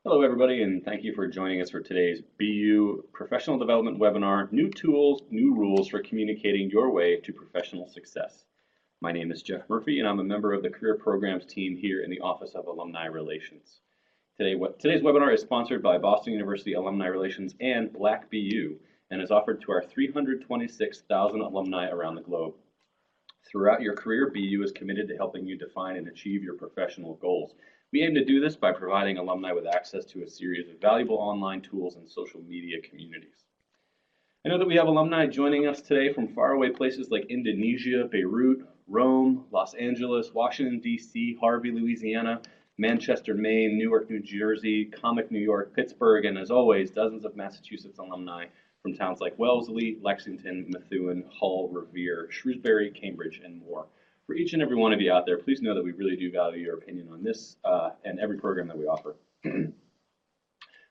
Hello, everybody, and thank you for joining us for today's BU Professional Development webinar, New Tools, New Rules for Communicating Your Way to Professional Success. My name is Jeff Murphy, and I'm a member of the Career Programs team here in the Office of Alumni Relations. Today's webinar is sponsored by Boston University Alumni Relations and Black BU, and is offered to our 326,000 alumni around the globe. Throughout your career, BU is committed to helping you define and achieve your professional goals. We aim to do this by providing alumni with access to a series of valuable online tools and social media communities. I know that we have alumni joining us today from faraway places like Indonesia, Beirut, Rome, Los Angeles, Washington, D.C., Harvey, Louisiana, Manchester, Maine, Newark, New Jersey, Comic, New York, Pittsburgh, and as always, dozens of Massachusetts alumni from towns like Wellesley, Lexington, Methuen, Hull, Revere, Shrewsbury, Cambridge, and more. For each and every one of you out there, please know that we really do value your opinion on this and every program that we offer.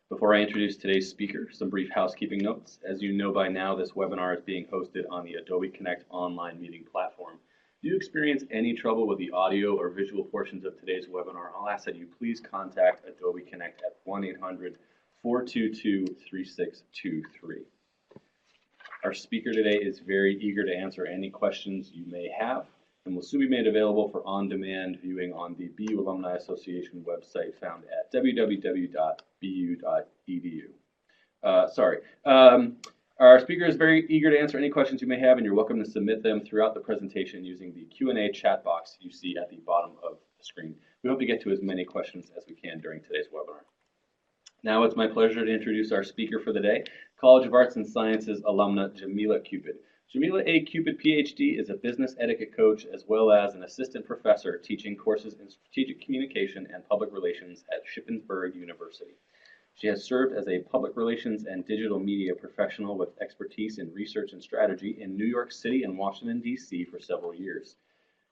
Before I introduce today's speaker, some brief housekeeping notes. As you know by now, this webinar is being hosted on the Adobe Connect online meeting platform. If you experience any trouble with the audio or visual portions of today's webinar, I'll ask that you please contact Adobe Connect at 1-800-422-3623. Our speaker today is very eager to answer any questions you may have, and will soon be made available for on-demand viewing on the BU Alumni Association website found at www.bu.edu. Our speaker is very eager to answer any questions you may have, and you're welcome to submit them throughout the presentation using the Q&A chat box you see at the bottom of the screen. We hope to get to as many questions as we can during today's webinar. Now it's my pleasure to introduce our speaker for the day, College of Arts and Sciences alumna Jamila Cupid. Jamila A. Cupid, PhD, is a business etiquette coach as well as an assistant professor teaching courses in strategic communication and public relations at Shippensburg University. She has served as a public relations and digital media professional with expertise in research and strategy in New York City and Washington, D.C. for several years.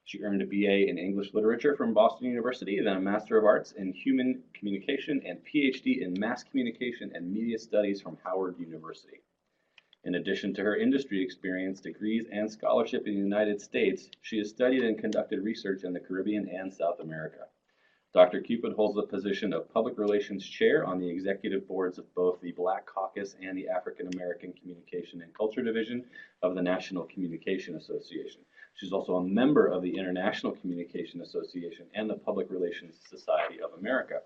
She earned a BA in English Literature from Boston University, then a Master of Arts in Human Communication and PhD in Mass Communication and Media Studies from Howard University. In addition to her industry experience, degrees, and scholarship in the United States, she has studied and conducted research in the Caribbean and South America. Dr. Cupid holds the position of Public Relations Chair on the executive boards of both the Black Caucus and the African American Communication and Culture Division of the National Communication Association. She's also a member of the International Communication Association and the Public Relations Society of America.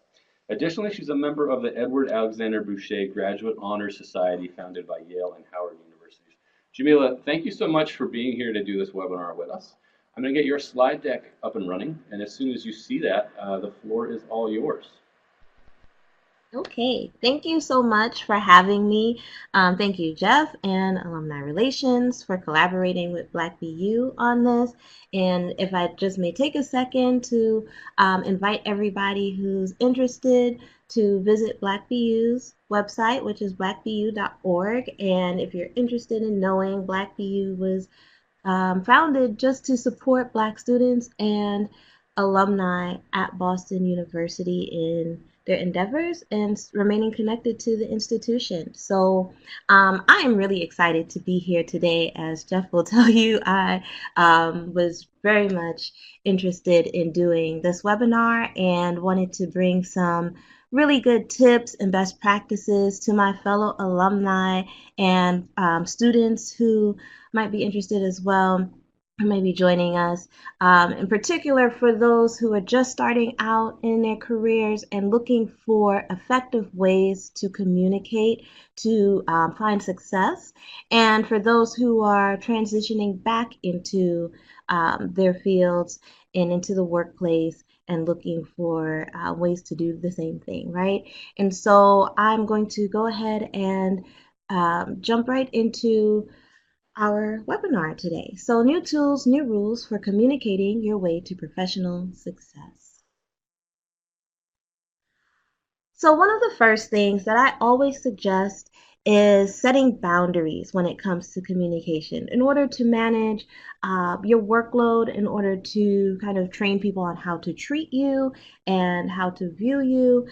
Additionally, she's a member of the Edward Alexander Boucher Graduate Honor Society founded by Yale and Howard Universities. Jamila, thank you so much for being here to do this webinar with us. I'm going to get your slide deck up and running, and as soon as you see that, the floor is all yours. Okay, thank you so much for having me. Thank you, Jeff, and Alumni Relations for collaborating with Black BU on this. And if I just may take a second to invite everybody who's interested to visit Black BU's website, which is blackbu.org. And if you're interested in knowing, Black BU was founded just to support Black students and alumni at Boston University in their endeavors and remaining connected to the institution. So I am really excited to be here today. As Jeff will tell you, I was very much interested in doing this webinar and wanted to bring some really good tips and best practices to my fellow alumni and students who might be interested as well, maybe joining us, in particular for those who are just starting out in their careers and looking for effective ways to communicate to find success, and for those who are transitioning back into their fields and into the workplace and looking for ways to do the same thing, right? And so I'm going to go ahead and jump right into our webinar today. So, new tools, new rules for communicating your way to professional success. So, one of the first things that I always suggest is setting boundaries when it comes to communication in order to manage your workload, in order to kind of train people on how to treat you and how to view you,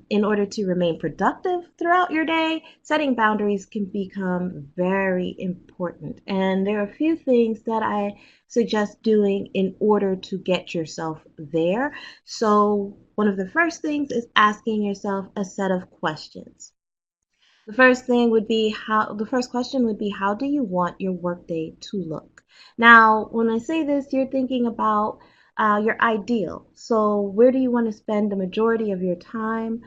in order to remain productive throughout your day. Setting boundaries can become very important. And there are a few things that I suggest doing in order to get yourself there. So one of the first things is asking yourself a set of questions. The first question would be, how do you want your workday to look? Now, when I say this, you're thinking about your ideal. So, where do you want to spend the majority of your time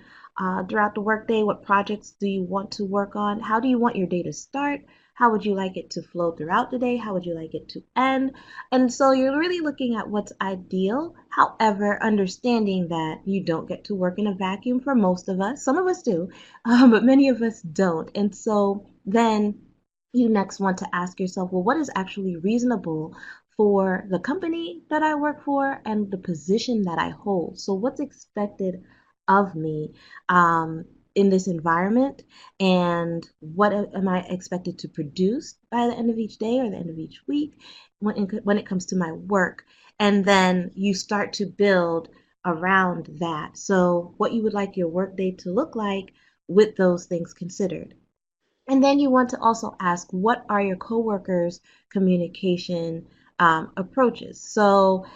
throughout the workday? What projects do you want to work on? How do you want your day to start? How would you like it to flow throughout the day? How would you like it to end? And so you're really looking at what's ideal. However, understanding that you don't get to work in a vacuum for most of us. Some of us do, but many of us don't. And so then you next want to ask yourself, well, what is actually reasonable for the company that I work for and the position that I hold? So, what's expected of me in this environment, and what am I expected to produce by the end of each day or the end of each week when it comes to my work? And then you start to build around that. So, what you would like your workday to look like with those things considered. And then you want to also ask, what are your coworkers' communication approaches? So,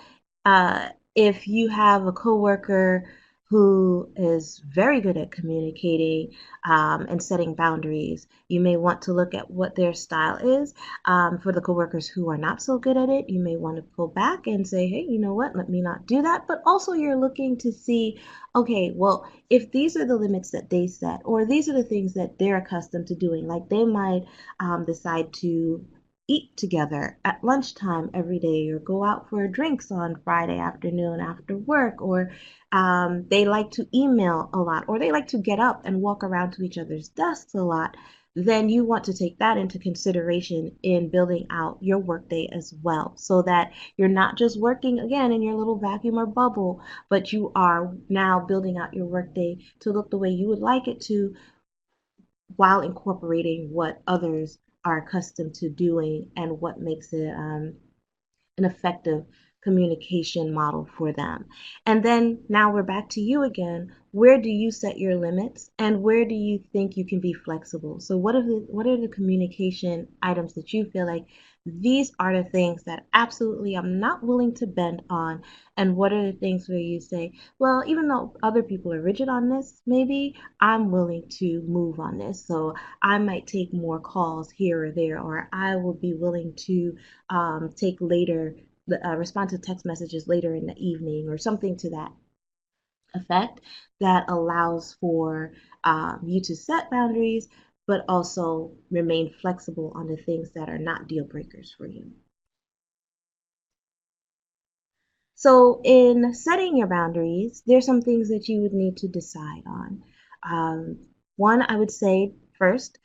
if you have a coworker who is very good at communicating and setting boundaries, you may want to look at what their style is. For the coworkers who are not so good at it, you may want to pull back and say, hey, you know what, let me not do that. But also, you're looking to see, okay, well, if these are the limits that they set, or these are the things that they're accustomed to doing, like they might decide to eat together at lunchtime every day or go out for drinks on Friday afternoon after work, or they like to email a lot, or they like to get up and walk around to each other's desks a lot, then you want to take that into consideration in building out your workday as well, so that you're not just working again in your little vacuum or bubble, but you are now building out your workday to look the way you would like it to, while incorporating what others are accustomed to doing and what makes it an effective communication model for them. And then now we're back to you again. Where do you set your limits, and where do you think you can be flexible? So what are the communication items that you feel like these are the things that absolutely I'm not willing to bend on? And what are the things where you say, well, even though other people are rigid on this, maybe I'm willing to move on this. So I might take more calls here or there, or I will be willing to take later, respond to text messages later in the evening, or something to that effect, that allows for you to set boundaries, but also remain flexible on the things that are not deal breakers for you. So, in setting your boundaries, there's some things that you would need to decide on. One, I would say first,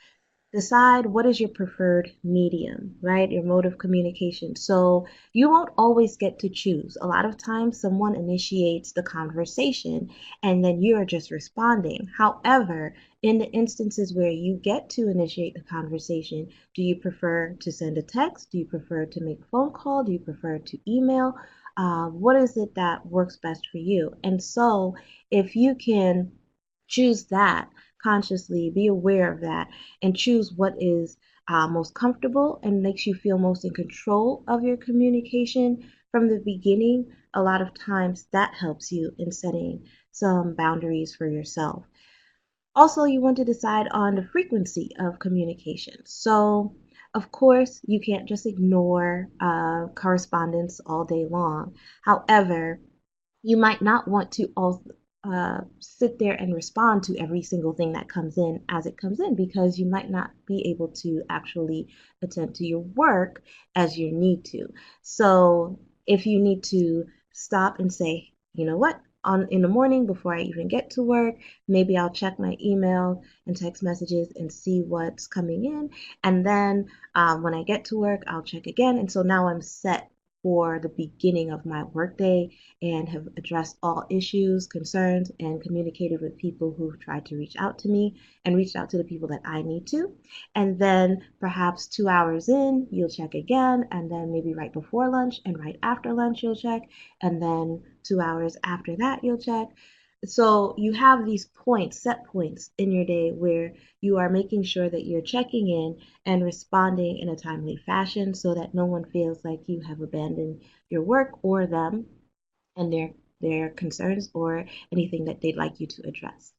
decide what is your preferred medium, right? Your mode of communication. So you won't always get to choose. A lot of times, someone initiates the conversation and then you are just responding. However, in the instances where you get to initiate the conversation, do you prefer to send a text? Do you prefer to make a phone call? Do you prefer to email? What is it that works best for you? And so, if you can choose that consciously, be aware of that, and choose what is most comfortable and makes you feel most in control of your communication from the beginning, a lot of times that helps you in setting some boundaries for yourself. Also, you want to decide on the frequency of communication. So, of course, you can't just ignore correspondence all day long. However, you might not want to also sit there and respond to every single thing that comes in as it comes in, because you might not be able to actually attend to your work as you need to. So if you need to stop and say, you know what, on in the morning before I even get to work, maybe I'll check my email and text messages and see what's coming in, and then when I get to work, I'll check again. And so now I'm set for the beginning of my workday and have addressed all issues, concerns, and communicated with people who've tried to reach out to me and reached out to the people that I need to. And then perhaps 2 hours in, you'll check again, and then maybe right before lunch and right after lunch, you'll check, and then 2 hours after that, you'll check. So you have these points, set points in your day where you are making sure that you're checking in and responding in a timely fashion, so that no one feels like you have abandoned your work or them and their their concerns or anything that they'd like you to address.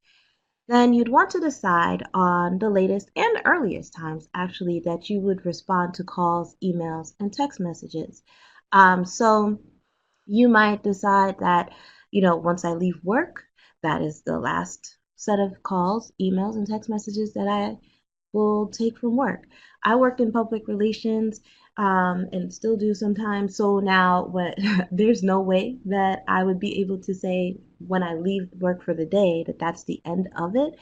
Then you'd want to decide on the latest and earliest times, actually, that you would respond to calls, emails, and text messages. So you might decide that, once I leave work, that is the last set of calls, emails, and text messages that I will take from work. I worked in public relations and still do sometimes. So now, when there's no way that I would be able to say when I leave work for the day that that's the end of it,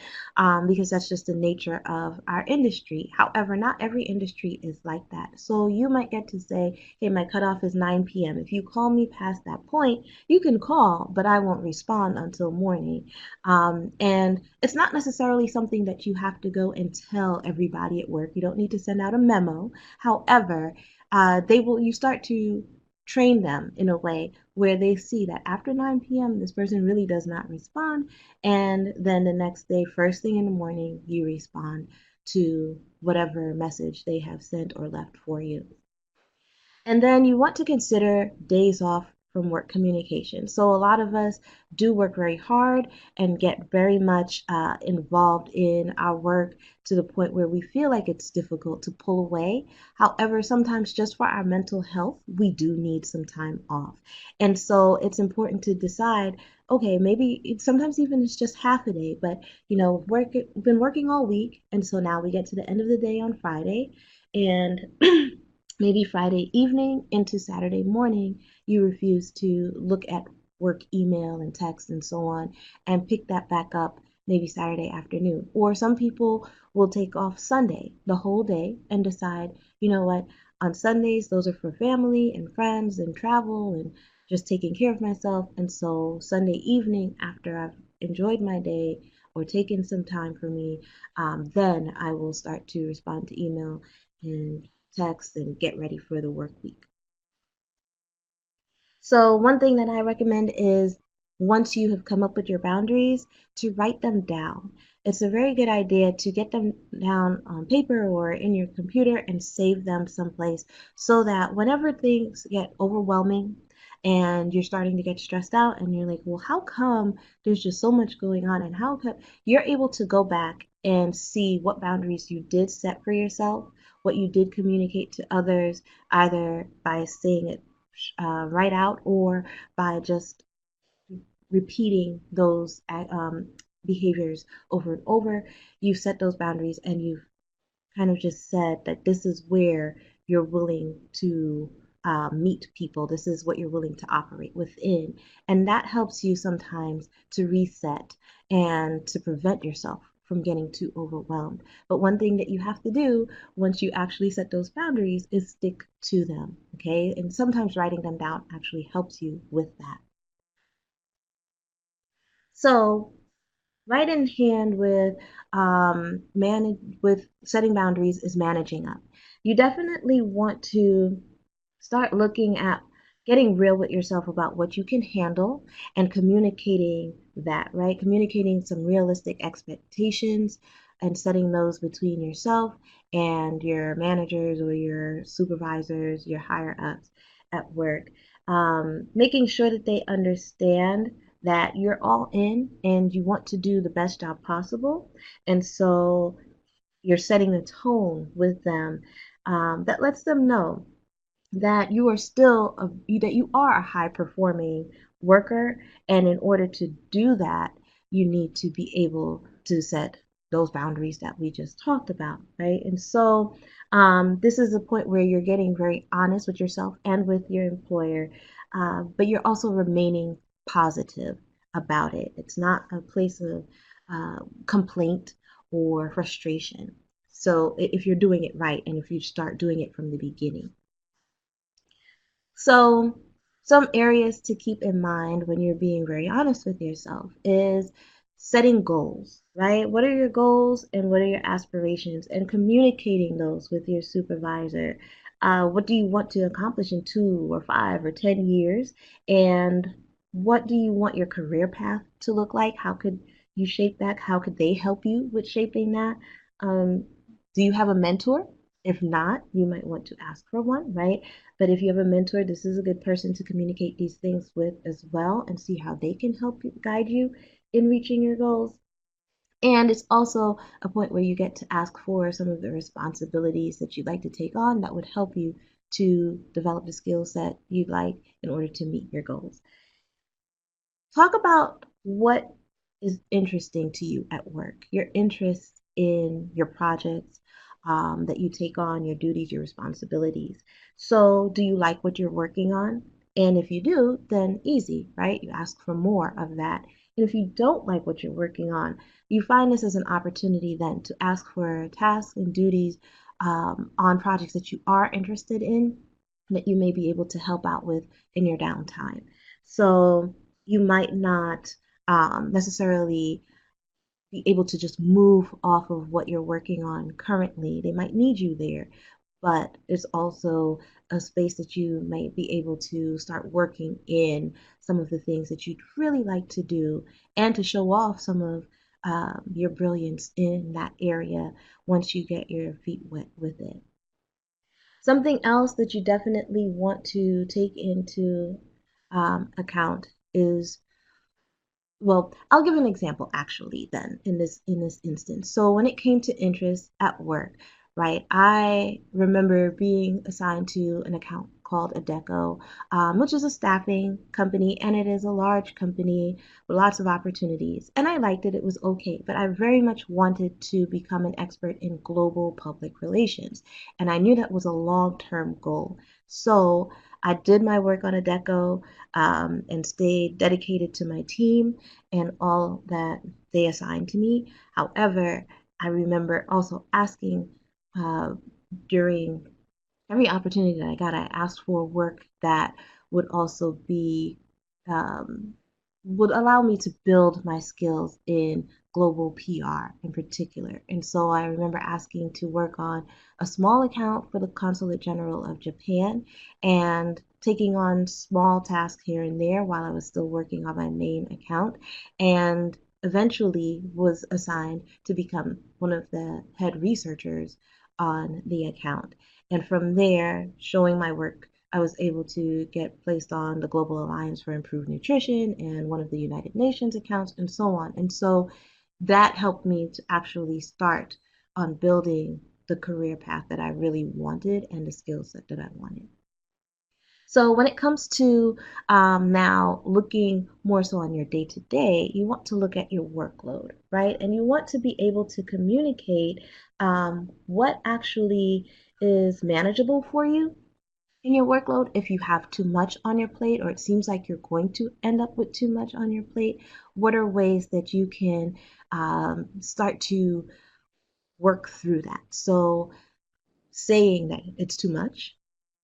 because that's just the nature of our industry. However, not every industry is like that. So you might get to say, hey, my cutoff is 9 p.m. If you call me past that point, you can call, but I won't respond until morning. And it's not necessarily something that you have to go and tell everybody at work. You don't need to send out a memo. However, you start to train them in a way where they see that after 9 p.m., this person really does not respond. And then the next day, first thing in the morning, you respond to whatever message they have sent or left for you. And then you want to consider days off from work communication. So a lot of us do work very hard and get very much involved in our work to the point where we feel like it's difficult to pull away. However, sometimes just for our mental health, we do need some time off. And so it's important to decide, okay, maybe sometimes even it's just half a day, but we've been working all week, and so now we get to the end of the day on Friday, and maybe Friday evening into Saturday morning, you refuse to look at work email and text and so on and pick that back up maybe Saturday afternoon. Or some people will take off Sunday, the whole day, and decide, you know what, on Sundays, those are for family and friends and travel and just taking care of myself. And so Sunday evening, after I've enjoyed my day or taken some time for me, then I will start to respond to email and text and get ready for the work week. So one thing that I recommend is once you have come up with your boundaries, to write them down. It's a very good idea to get them down on paper or in your computer and save them someplace so that whenever things get overwhelming and you're starting to get stressed out and you're like, well, how come there's just so much going on, and how come you're able to go back and see what boundaries you did set for yourself, what you did communicate to others, either by saying it right out or by just repeating those behaviors over and over. You've set those boundaries and you've kind of just said that this is where you're willing to meet people. This is what you're willing to operate within. And that helps you sometimes to reset and to prevent yourself from getting too overwhelmed. But one thing that you have to do once you actually set those boundaries is stick to them. Okay. And sometimes writing them down actually helps you with that. So, right in hand with with setting boundaries is managing up. You definitely want to start looking at getting real with yourself about what you can handle and communicating that, right? Communicating some realistic expectations and setting those between yourself and your managers or your supervisors, your higher ups at work. Making sure that they understand that you're all in and you want to do the best job possible. And so you're setting the tone with them that lets them know that you are still that you are a high performing worker, and in order to do that you need to be able to set those boundaries that we just talked about, right? And so this is a point where you're getting very honest with yourself and with your employer, but you're also remaining positive about it. It's not a place of complaint or frustration. So if you're doing it right and if you start doing it from the beginning. So, some areas to keep in mind when you're being very honest with yourself is setting goals, right? What are your goals and what are your aspirations? And communicating those with your supervisor. What do you want to accomplish in 2 or 5 or 10 years? And what do you want your career path to look like? How could you shape that? How could they help you with shaping that? Do you have a mentor? If not, you might want to ask for one, right? But if you have a mentor, this is a good person to communicate these things with as well and see how they can help you, guide you in reaching your goals. And it's also a point where you get to ask for some of the responsibilities that you'd like to take on that would help you to develop the skill set you'd like in order to meet your goals. Talk about what is interesting to you at work, your interest in your projects that you take on, your duties, your responsibilities. So, do you like what you're working on? And if you do, then easy, right? You ask for more of that. And if you don't like what you're working on, you find this as an opportunity then to ask for tasks and duties on projects that you are interested in that you may be able to help out with in your downtime. So, you might not necessarily be able to just move off of what you're working on currently. They might need you there, but it's also a space that you might be able to start working in some of the things that you'd really like to do and to show off some of your brilliance in that area once you get your feet wet with it. Something else that you definitely want to take into account is, well, I'll give an example actually then in this instance. So when it came to interest at work, right, I remember being assigned to an account called Adecco, which is a staffing company, and it is a large company with lots of opportunities. And I liked it; it was okay. But I very much wanted to become an expert in global public relations, and I knew that was a long-term goal. So I did my work on Adecco and stayed dedicated to my team and all that they assigned to me. However, I remember also asking uh, during every opportunity that I got, I asked for work that would also be um, would allow me to build my skills in global PR in particular. And so I remember asking to work on a small account for the Consulate General of Japan and taking on small tasks here and there while I was still working on my main account, and eventually was assigned to become one of the head researchers on the account. And from there, showing my work, I was able to get placed on the Global Alliance for Improved Nutrition and one of the United Nations accounts, and so on. And so that helped me to actually start on building the career path that I really wanted and the skill set that I wanted. So when it comes to now looking more so on your day to day, you want to look at your workload, right? And you want to be able to communicate what actually is manageable for you in your workload. If you have too much on your plate, or it seems like you're going to end up with too much on your plate, what are ways that you can start to work through that? So saying that it's too much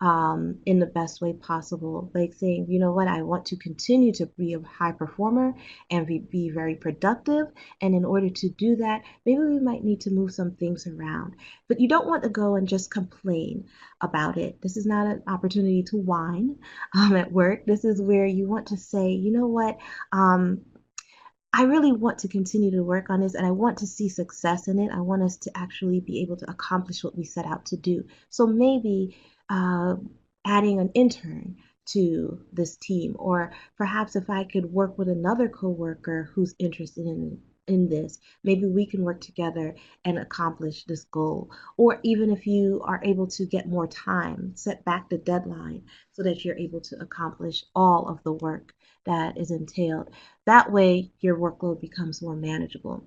in the best way possible. Like saying, you know what, I want to continue to be a high performer and be very productive. And in order to do that, maybe we might need to move some things around. But you don't want to go and just complain about it. This is not an opportunity to whine at work. This is where you want to say, you know what, I really want to continue to work on this and I want to see success in it. I want us to actually be able to accomplish what we set out to do. So maybe uh, adding an intern to this team, or perhaps if I could work with another coworker who's interested in this, maybe we can work together and accomplish this goal. Or even if you are able to get more time, set back the deadline so that you're able to accomplish all of the work that is entailed. That way, your workload becomes more manageable.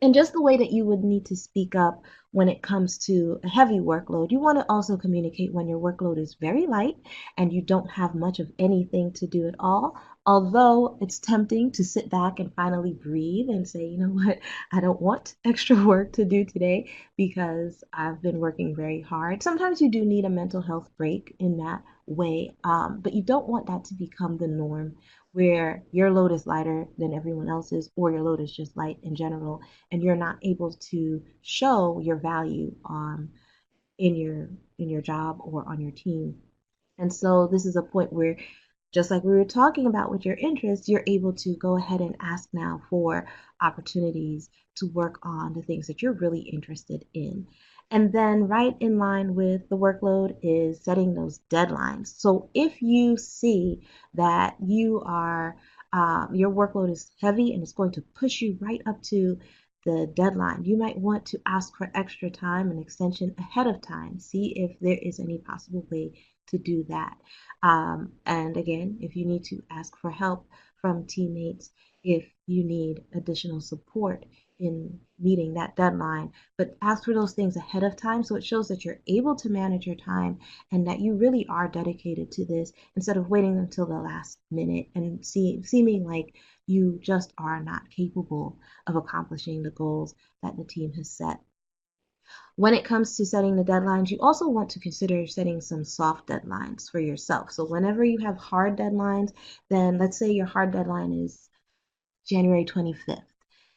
And just the way that you would need to speak up when it comes to a heavy workload, you want to also communicate when your workload is very light and you don't have much of anything to do at all. Although it's tempting to sit back and finally breathe and say, you know what, I don't want extra work to do today because I've been working very hard. Sometimes you do need a mental health break in that way, but you don't want that to become the norm where your load is lighter than everyone else's, or your load is just light in general, and you're not able to show your value in your job or on your team. And so this is a point where, just like we were talking about with your interests, you're able to go ahead and ask now for opportunities to work on the things that you're really interested in. And then right in line with the workload is setting those deadlines. So if you see that your workload is heavy and it's going to push you right up to the deadline, you might want to ask for extra time and extension ahead of time. See if there is any possible way to do that. And again, if you need to ask for help from teammates, if you need additional support in meeting that deadline, but ask for those things ahead of time so it shows that you're able to manage your time and that you really are dedicated to this instead of waiting until the last minute and seeming like you just are not capable of accomplishing the goals that the team has set. When it comes to setting the deadlines, you also want to consider setting some soft deadlines for yourself. So whenever you have hard deadlines, then let's say your hard deadline is January 25th.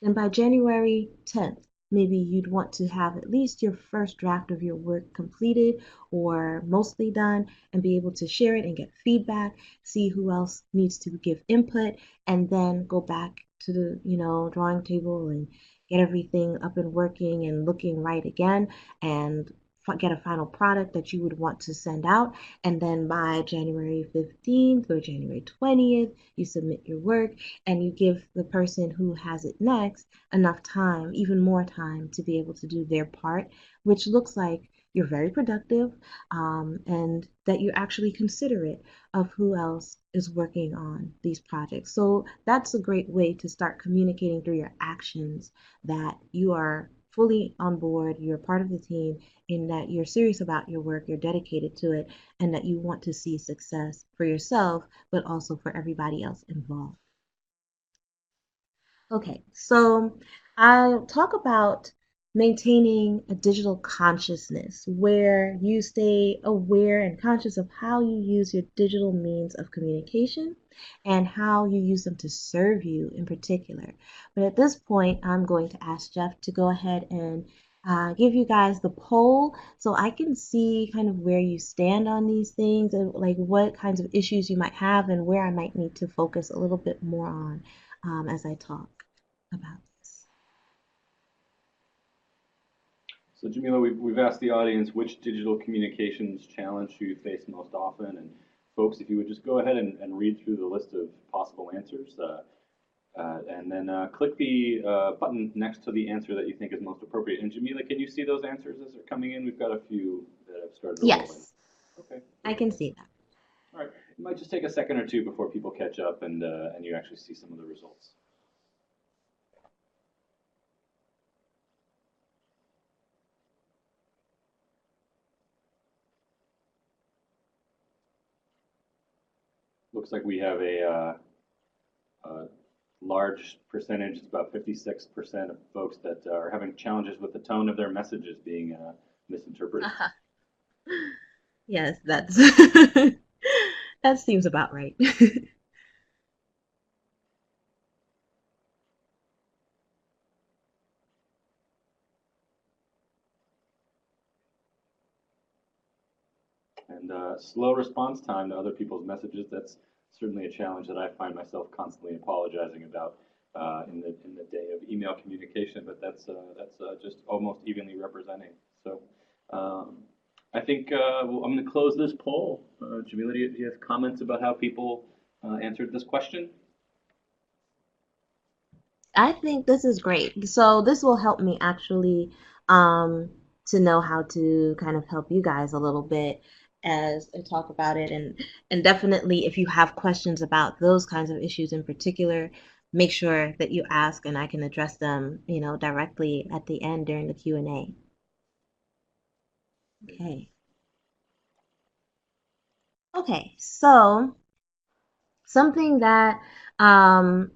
Then by January 10th, maybe you'd want to have at least your first draft of your work completed or mostly done and be able to share it and get feedback, see who else needs to give input, and then go back to the, drawing table and get everything up and working and looking right again and get a final product that you would want to send out. And then by January 15th or January 20th, you submit your work and you give the person who has it next enough time, even more time, to be able to do their part, which looks like you're very productive and that you're actually considerate of who else is working on these projects. So that's a great way to start communicating through your actions that you are fully on board, you're part of the team, in that you're serious about your work, you're dedicated to it, and that you want to see success for yourself, but also for everybody else involved. Okay, so I'll talk about maintaining a digital consciousness where you stay aware and conscious of how you use your digital means of communication and how you use them to serve you in particular. But at this point, I'm going to ask Jeff to go ahead and give you guys the poll so I can see kind of where you stand on these things and like what kinds of issues you might have and where I might need to focus a little bit more on as I talk about this. So Jamila, we've asked the audience which digital communications challenge do you face most often, and folks, if you would just go ahead and read through the list of possible answers, and then click the button next to the answer that you think is most appropriate. And Jamila, can you see those answers as they're coming in? We've got a few that have started to roll in. Yes, Okay. I can see that. All right. It might just take a second or two before people catch up and you actually see some of the results. Looks like we have a large percentage, it's about 56% of folks that are having challenges with the tone of their messages being misinterpreted. Uh-huh. Yes, that's that seems about right. And slow response time to other people's messages, that's certainly a challenge that I find myself constantly apologizing about in the day of email communication, but that's just almost evenly representing. So I think well, I'm going to close this poll. Jamila, do you have comments about how people answered this question? I think this is great. So this will help me actually um, to know how to kind of help you guys a little bit as I talk about it, and definitely if you have questions about those kinds of issues in particular, make sure that you ask and I can address them, directly at the end during the Q&A. Okay. Okay, so something that um,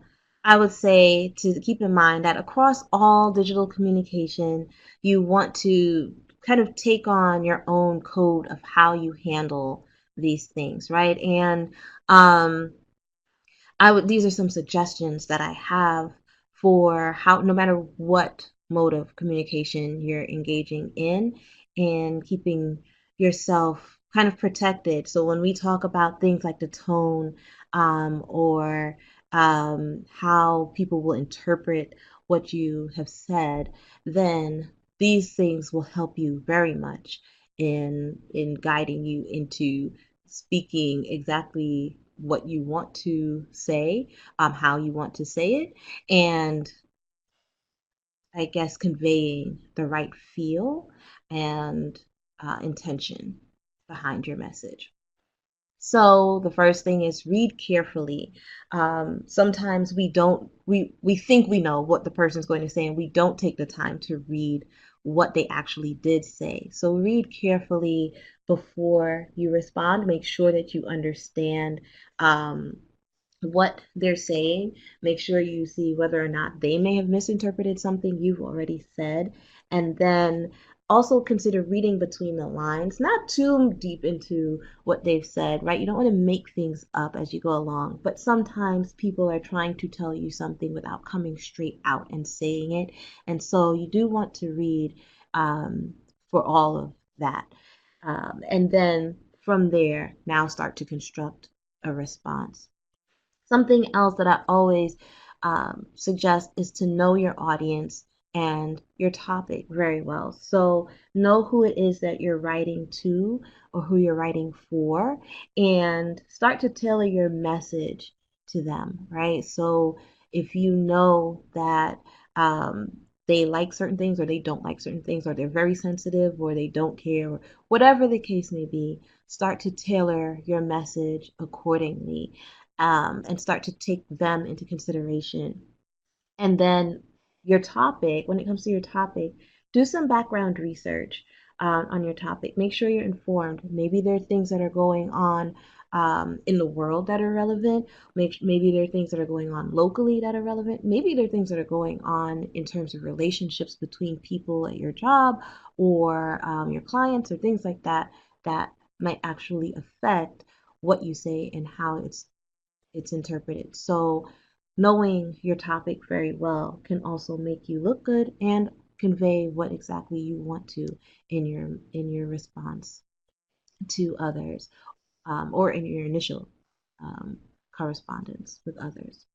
I would say to keep in mind that across all digital communication, you want to kind of take on your own code of how you handle these things, right? And um, these are some suggestions that I have for how, no matter what mode of communication you're engaging in, and keeping yourself kind of protected. So when we talk about things like the tone or how people will interpret what you have said, then these things will help you very much in guiding you into speaking exactly what you want to say, how you want to say it, and I guess conveying the right feel and intention behind your message. So the first thing is read carefully. Sometimes we think we know what the person's going to say, and we don't take the time to read what they actually did say. So read carefully before you respond. Make sure that you understand um, what they're saying. Make sure you see whether or not they may have misinterpreted something you've already said. And then also consider reading between the lines, not too deep into what they've said, right? You don't want to make things up as you go along, but sometimes people are trying to tell you something without coming straight out and saying it. And so you do want to read for all of that. And then from there, now start to construct a response. Something else that I always suggest is to know your audience and your topic very well. So know who it is that you're writing to or who you're writing for, and start to tailor your message to them, right? So if you know that they like certain things or they don't like certain things, or they're very sensitive or they don't care, or whatever the case may be, start to tailor your message accordingly, and start to take them into consideration. And then your topic, when it comes to your topic, do some background research on your topic. Make sure you're informed. Maybe there are things that are going on in the world that are relevant. Maybe there are things that are going on locally that are relevant. Maybe there are things that are going on in terms of relationships between people at your job or your clients or things like that that might actually affect what you say and how it's interpreted. So knowing your topic very well can also make you look good and convey what exactly you want to in your response to others, or in your initial um, correspondence with others.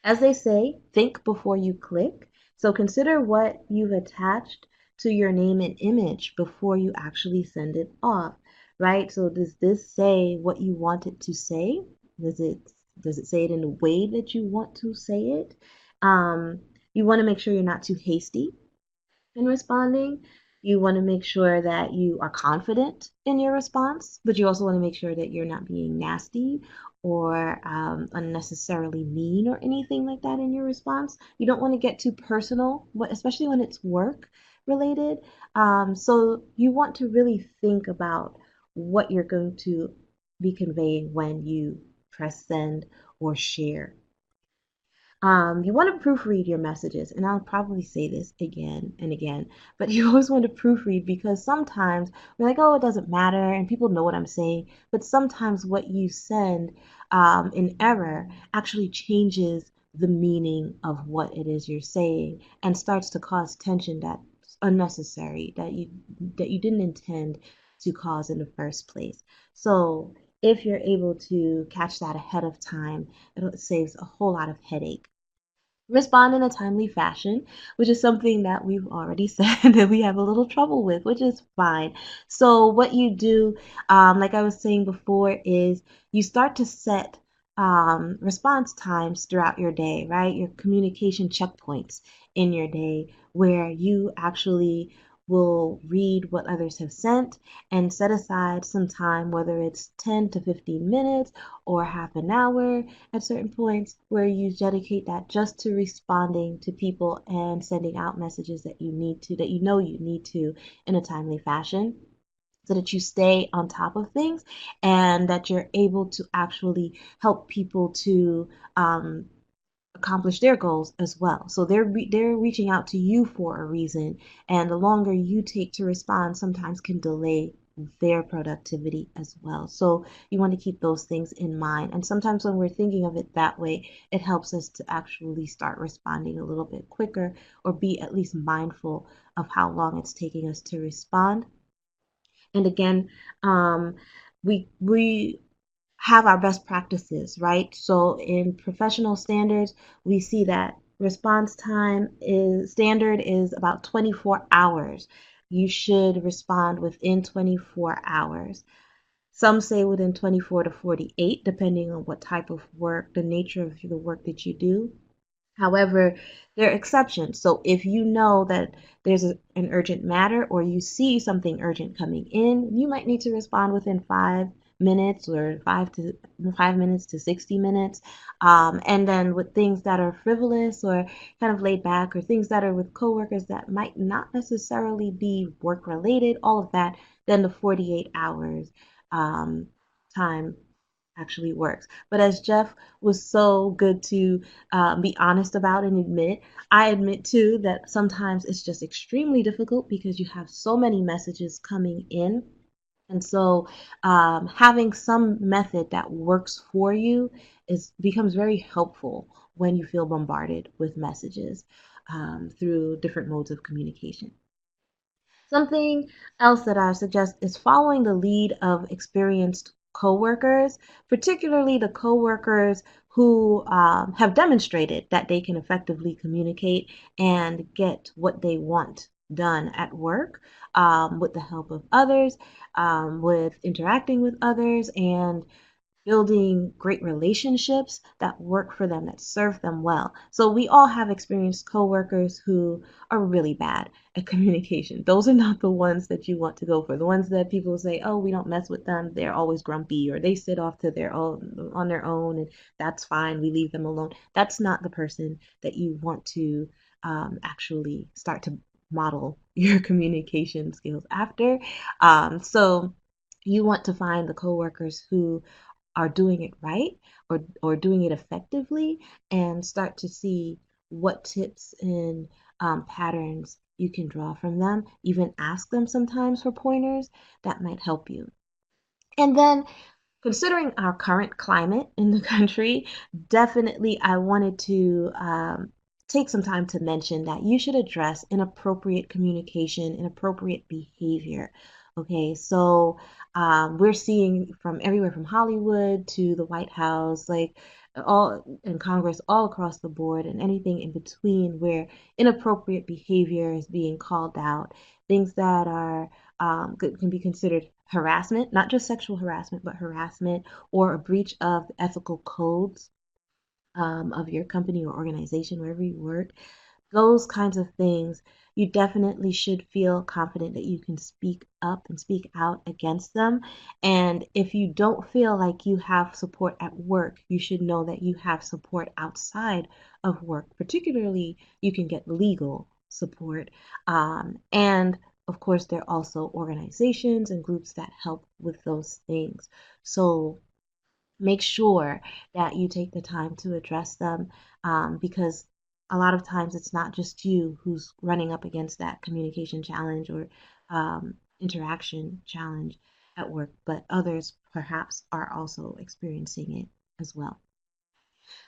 As they say, think before you click. So consider what you've attached to your name and image before you actually send it off, right? So does this say what you want it to say? Does it does it say it in the way that you want to say it? You want to make sure you're not too hasty in responding. You want to make sure that you are confident in your response, but you also want to make sure that you're not being nasty or unnecessarily mean or anything like that in your response. You don't want to get too personal, especially when it's work related. So you want to really think about what you're going to be conveying when you press send or share. You want to proofread your messages, and I'll probably say this again and again, but you always want to proofread because sometimes we're like, oh, it doesn't matter, and people know what I'm saying, but sometimes what you send in error actually changes the meaning of what it is you're saying and starts to cause tension that's unnecessary, that you didn't intend to cause in the first place. So if you're able to catch that ahead of time, it saves a whole lot of headache. Respond in a timely fashion, which is something that we've already said that we have a little trouble with, which is fine. So what you do, like I was saying before, is you start to set response times throughout your day, right? Your communication checkpoints in your day where you actually will read what others have sent and set aside some time, whether it's 10 to 15 minutes or half an hour at certain points, where you dedicate that just to responding to people and sending out messages that you need to, that you know you need to, in a timely fashion, so that you stay on top of things and that you're able to actually help people to accomplish their goals as well. So they're reaching out to you for a reason, and the longer you take to respond sometimes can delay their productivity as well. So you want to keep those things in mind. And sometimes when we're thinking of it that way, it helps us to actually start responding a little bit quicker, or be at least mindful of how long it's taking us to respond. And again, we have our best practices, right? So in professional standards, we see that response time is standard is about 24 hours. You should respond within 24 hours. Some say within 24 to 48, depending on what type of work, the nature of the work that you do. However, there are exceptions. So if you know that there's an urgent matter or you see something urgent coming in, you might need to respond within 5 minutes or 5 minutes to 60 minutes. And then with things that are frivolous or kind of laid back or things that are with coworkers that might not necessarily be work related, all of that, then the 48 hours um, time actually works. But as Jeff was so good to be honest about and admit, I admit too that sometimes it's just extremely difficult because you have so many messages coming in. And so having some method that works for you becomes very helpful when you feel bombarded with messages through different modes of communication. Something else that I suggest is following the lead of experienced coworkers, particularly the coworkers who have demonstrated that they can effectively communicate and get what they want done at work with the help of others, with interacting with others, and building great relationships that work for them, that serve them well. So we all have experienced coworkers who are really bad at communication. Those are not the ones that you want to go for. The ones that people say, "Oh, we don't mess with them. They're always grumpy," or they sit off to their own on their own, and that's fine. We leave them alone. That's not the person that you want to actually start to model your communication skills after. So you want to find the coworkers who are doing it right or doing it effectively and start to see what tips and patterns you can draw from them. Even ask them sometimes for pointers that might help you. And then considering our current climate in the country, definitely I wanted to take some time to mention that you should address inappropriate communication, inappropriate behavior. Okay, so we're seeing from everywhere from Hollywood to the White House, like all in Congress, all across the board, and anything in between where inappropriate behavior is being called out, things that are can be considered harassment, not just sexual harassment, but harassment or a breach of the ethical codes of your company or organization, wherever you work, those kinds of things, you definitely should feel confident that you can speak up and speak out against them. And if you don't feel like you have support at work, you should know that you have support outside of work. Particularly, you can get legal support. And of course, there are also organizations and groups that help with those things. So make sure that you take the time to address them because a lot of times it's not just you who's running up against that communication challenge or interaction challenge at work, but others perhaps are also experiencing it as well.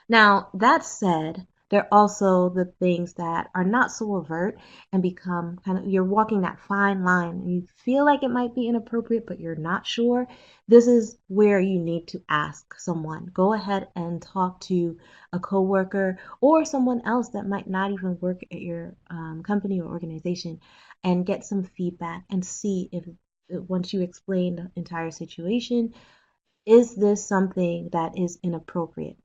Now, that said, there are also the things that are not so overt and become kind of, you're walking that fine line and you feel like it might be inappropriate, but you're not sure. This is where you need to ask someone. Go ahead and talk to a coworker or someone else that might not even work at your company or organization and get some feedback and see if once you explain the entire situation, is this something that is inappropriate?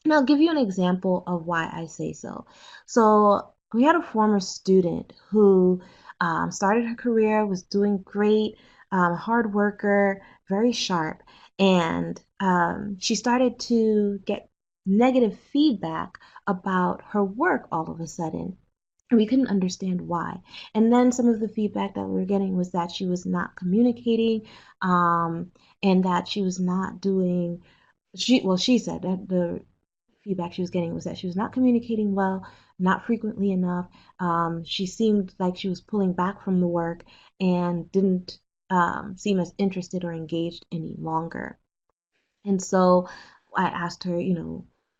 And I'll give you an example of why I say so. So we had a former student who started her career, was doing great, hard worker, very sharp, and she started to get negative feedback about her work all of a sudden. And we couldn't understand why. And then some of the feedback that we were getting was that she was not communicating, and that she was not doing. She said that the feedback she was getting was that she was not communicating well, not frequently enough. She seemed like she was pulling back from the work and didn't seem as interested or engaged any longer. And so I asked her,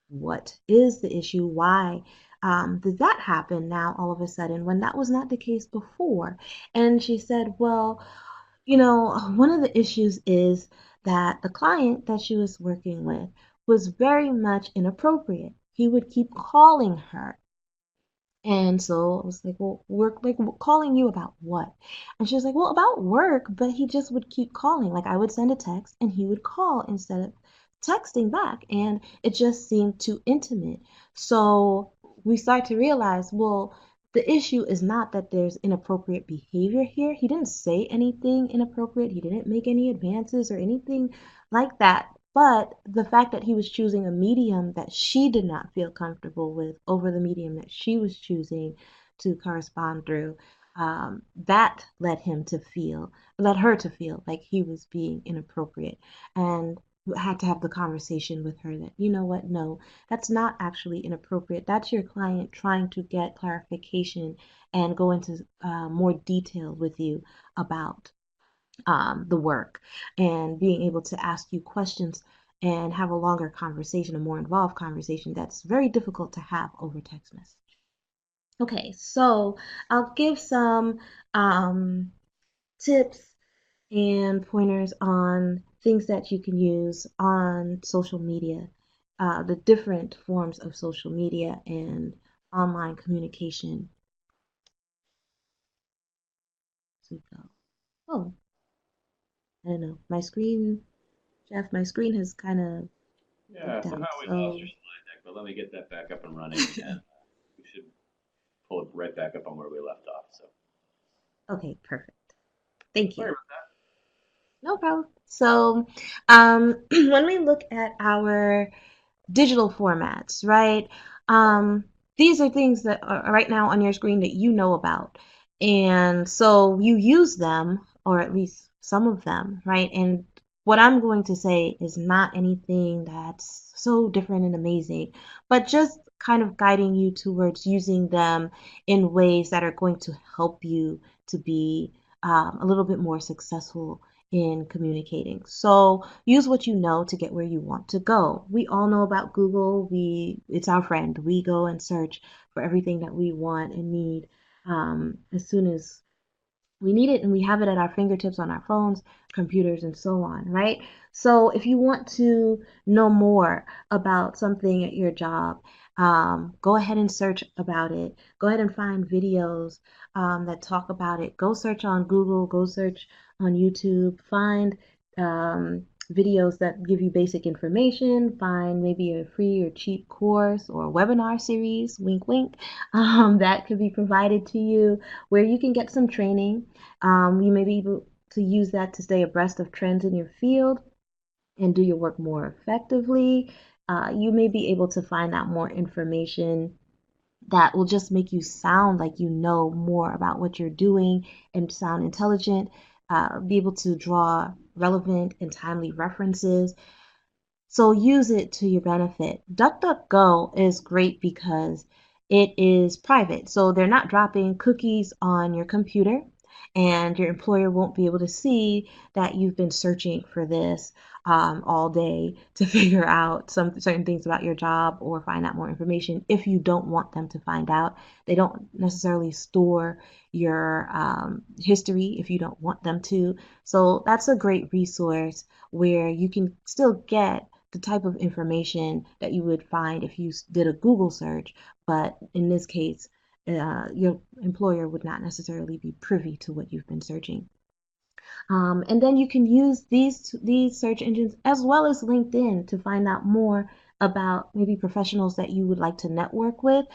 what is the issue? Why did that happen now all of a sudden when that was not the case before? And she said, well, one of the issues is that the client that she was working with was very much inappropriate. He would keep calling her And so I was like, well, work, like calling you about what? And she was like, well, about work, but he just would keep calling. Like I would send a text and he would call instead of texting back. And it just seemed too intimate. So we start to realize, well, the issue is not that there's inappropriate behavior here. He didn't say anything inappropriate. He didn't make any advances or anything like that. But the fact that he was choosing a medium that she did not feel comfortable with over the medium that she was choosing to correspond through, that led her to feel like he was being inappropriate. And had to have the conversation with her that, you know what, no, that's not actually inappropriate. That's your client trying to get clarification and go into more detail with you about the work and being able to ask you questions and have a longer conversation, a more involved conversation that's very difficult to have over text message. Okay, so I'll give some um, tips and pointers on things that you can use on social media, the different forms of social media and online communication. So we go. Oh, I don't know. My screen, Jeff, my screen has kind of Yeah, blinked somehow out. we lost So your slide deck, but let me get that back up and running, and we should pull it right back up on where we left off. So okay, perfect. Thank sorry you. about that. No problem. So, when we look at our digital formats, right? Um, these are things that are right now on your screen that you know about. And so you use them, or at least some of them, right? And what I'm going to say is not anything that's so different and amazing, but just kind of guiding you towards using them in ways that are going to help you to be a little bit more successful in communicating. So use what you know to get where you want to go. We all know about Google. It's our friend. We go and search for everything that we want and need as soon as we need it, and we have it at our fingertips on our phones, computers, and so on, right? So if you want to know more about something at your job, go ahead and search about it. Go ahead and find videos that talk about it. Go search on Google, go search on YouTube, find videos that give you basic information, find maybe a free or cheap course or webinar series, wink, wink, that could be provided to you where you can get some training. You may be able to use that to stay abreast of trends in your field and do your work more effectively. You may be able to find out more information that will just make you sound like you know more about what you're doing and sound intelligent. Be able to draw relevant and timely references, so use it to your benefit. DuckDuckGo is great because it is private. So they're not dropping cookies on your computer, and your employer won't be able to see that you've been searching for this all day to figure out some certain things about your job or find out more information if you don't want them to find out. They don't necessarily store your history if you don't want them to. So that's a great resource where you can still get the type of information that you would find if you did a Google search, but in this case, your employer would not necessarily be privy to what you've been searching. And then you can use these search engines as well as LinkedIn to find out more about maybe professionals that you would like to network with,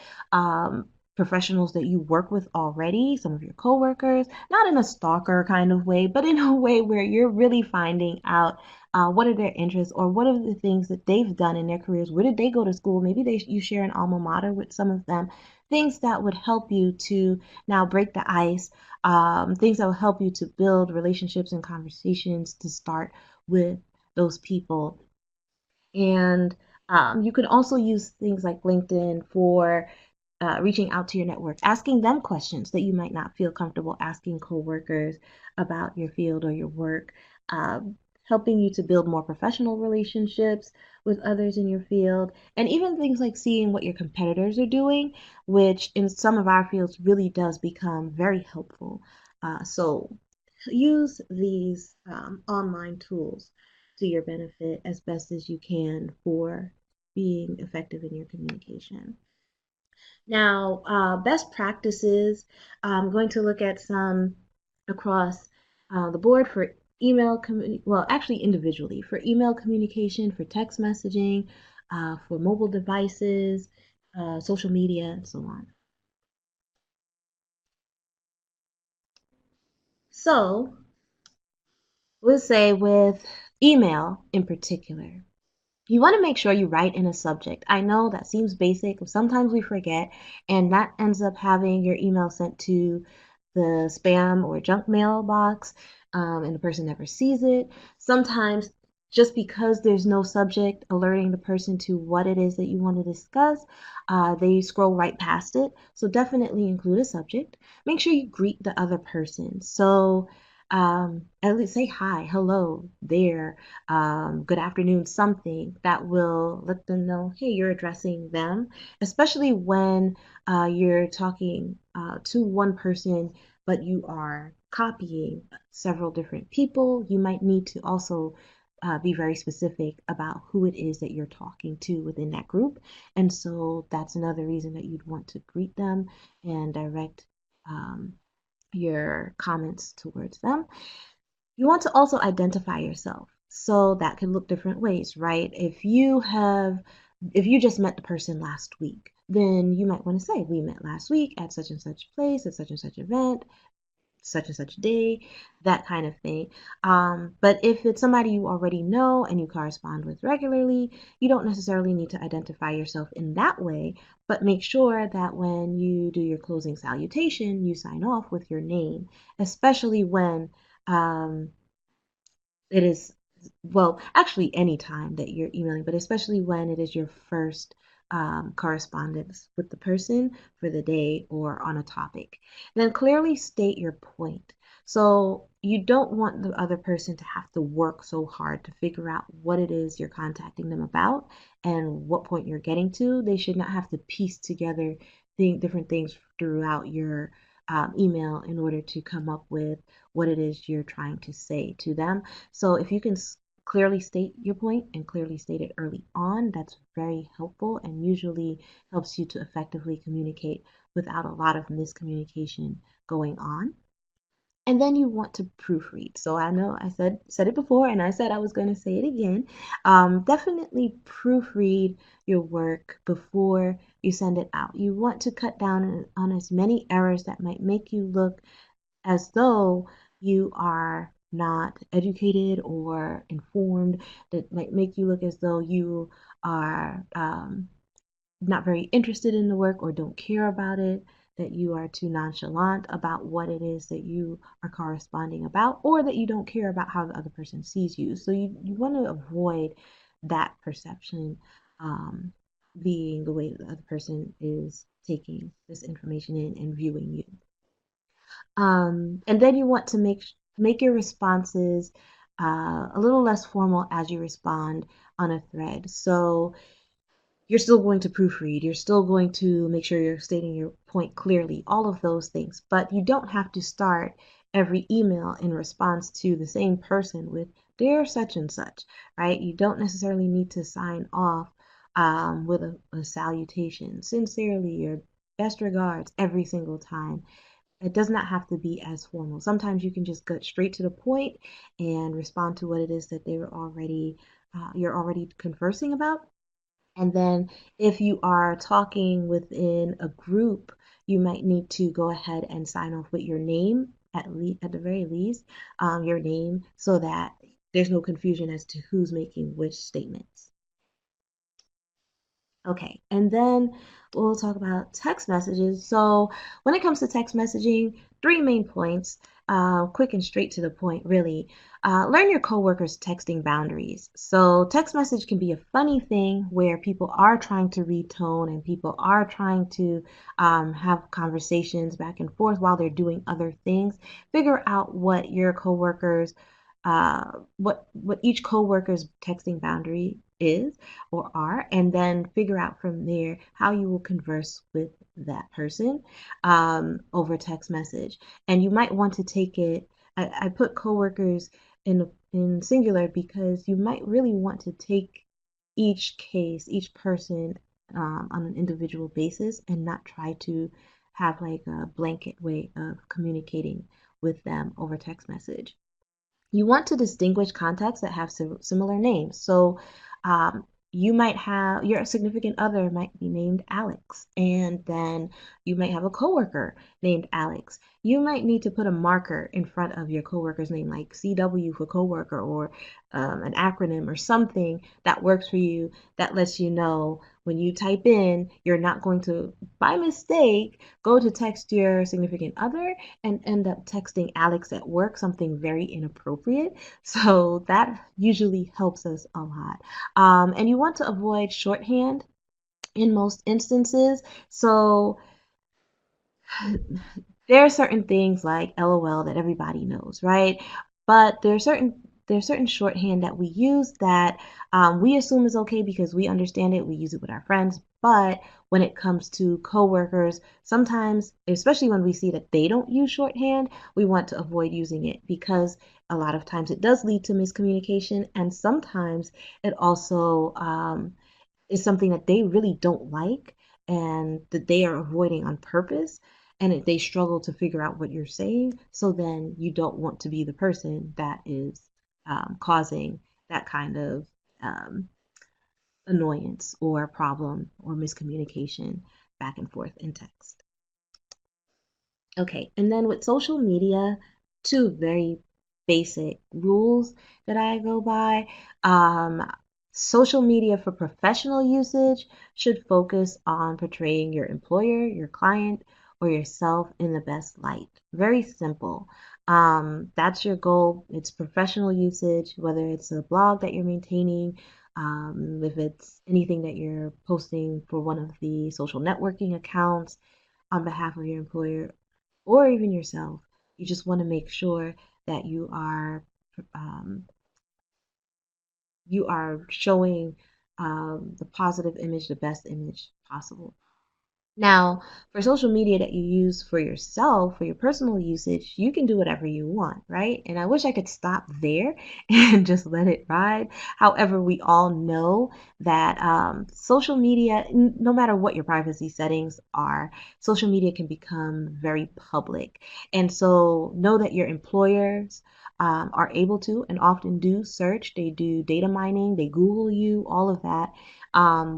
professionals that you work with already, some of your coworkers, not in a stalker kind of way, but in a way where you're really finding out what are their interests or what are the things that they've done in their careers. Where did they go to school? Maybe you share an alma mater with some of them. Things that would help you to now break the ice, things that will help you to build relationships and conversations to start with those people. And you can also use things like LinkedIn for reaching out to your networks, asking them questions that you might not feel comfortable asking coworkers about your field or your work, helping you to build more professional relationships with others in your field, and even things like seeing what your competitors are doing, which in some of our fields really does become very helpful. So use these online tools to your benefit as best as you can for being effective in your communication. Now, best practices, I'm going to look at some across the board for well, actually individually, for email communication, for text messaging, for mobile devices, social media, and so on. So, let's say with email in particular, you want to make sure you write in a subject. I know that seems basic, sometimes we forget, and that ends up having your email sent to the spam or junk mail box, and the person never sees it. Sometimes, just because there's no subject alerting the person to what it is that you want to discuss, they scroll right past it. So definitely include a subject. Make sure you greet the other person. So at least say hi, hello, there, good afternoon, something that will let them know, hey, you're addressing them, especially when you're talking to one person, but you are copying several different people. You might need to also be very specific about who it is that you're talking to within that group. And so that's another reason that you'd want to greet them and direct um, your comments towards them. You want to also identify yourself. So that can look different ways, right? If you just met the person last week, then you might want to say, we met last week at such and such place, at such and such event, such and such day, that kind of thing. But if it's somebody you already know and you correspond with regularly, you don't necessarily need to identify yourself in that way, but make sure that when you do your closing salutation, you sign off with your name, especially when um, it is, well, actually any time that you're emailing, but especially when it is your first correspondence with the person for the day or on a topic. Then clearly state your point. So you don't want the other person to have to work so hard to figure out what it is you're contacting them about and what point you're getting to. They should not have to piece together different things throughout your email in order to come up with what it is you're trying to say to them. So if you can clearly state your point and clearly state it early on, that's very helpful and usually helps you to effectively communicate without a lot of miscommunication going on. And then you want to proofread. So I know I said it before, and I said I was going to say it again. Definitely proofread your work before you send it out. You want to cut down on as many errors that might make you look as though you are not educated or informed, that might make you look as though you are not very interested in the work or don't care about it, that you are too nonchalant about what it is that you are corresponding about, or that you don't care about how the other person sees you. So you want to avoid that perception being the way that the other person is taking this information in and viewing you. And then you want to make your responses a little less formal as you respond on a thread. So you're still going to proofread, you're still going to make sure you're stating your point clearly, all of those things. But you don't have to start every email in response to the same person with dear such and such, right? You don't necessarily need to sign off with a salutation. Sincerely, your best regards every single time. It does not have to be as formal. Sometimes you can just go straight to the point and respond to what it is that you're already conversing about. And then if you are talking within a group, you might need to go ahead and sign off with your name at the very least, your name, so that there's no confusion as to who's making which statements. Okay, and then we'll talk about text messages. So when it comes to text messaging, three main points, quick and straight to the point, really. Learn your coworkers' texting boundaries. So text message can be a funny thing where people are trying to read tone and people are trying to have conversations back and forth while they're doing other things. Figure out what your coworkers, what each coworker's texting boundary is or are, and then figure out from there how you will converse with that person over text message. And you might want to take it, I put coworkers in singular because you might really want to take each case, each person on an individual basis and not try to have like a blanket way of communicating with them over text message. You want to distinguish contacts that have similar names. So um, you might have your significant other might be named Alex, and then you might have a coworker named Alex. You might need to put a marker in front of your coworker's name, like CW for coworker, or an acronym or something that works for you that lets you know when you type in, you're not going to, by mistake, go to text your significant other and end up texting Alex at work something very inappropriate. So that usually helps us a lot. And you want to avoid shorthand in most instances. So there are certain things like LOL that everybody knows, right? But there's certain shorthand that we use that we assume is okay because we understand it. We use it with our friends. But when it comes to coworkers, sometimes, especially when we see that they don't use shorthand, we want to avoid using it because a lot of times it does lead to miscommunication, and sometimes it also is something that they really don't like and that they are avoiding on purpose, and they struggle to figure out what you're saying. So then you don't want to be the person that is causing that kind of um, annoyance or problem or miscommunication back and forth in text. Okay, and then with social media, two very basic rules that I go by. Um, Social media for professional usage should focus on portraying your employer, your client, or yourself in the best light. Very simple. That's your goal. It's professional usage, whether it's a blog that you're maintaining, if it's anything that you're posting for one of the social networking accounts on behalf of your employer or even yourself. You just want to make sure that um, you are showing the positive image, the best image possible. Now, for social media that you use for yourself, for your personal usage, you can do whatever you want, right? And I wish I could stop there and just let it ride. However, we all know that social media, no matter what your privacy settings are, social media can become very public. And so know that your employers are able to and often do search, they do data mining, they Google you, all of that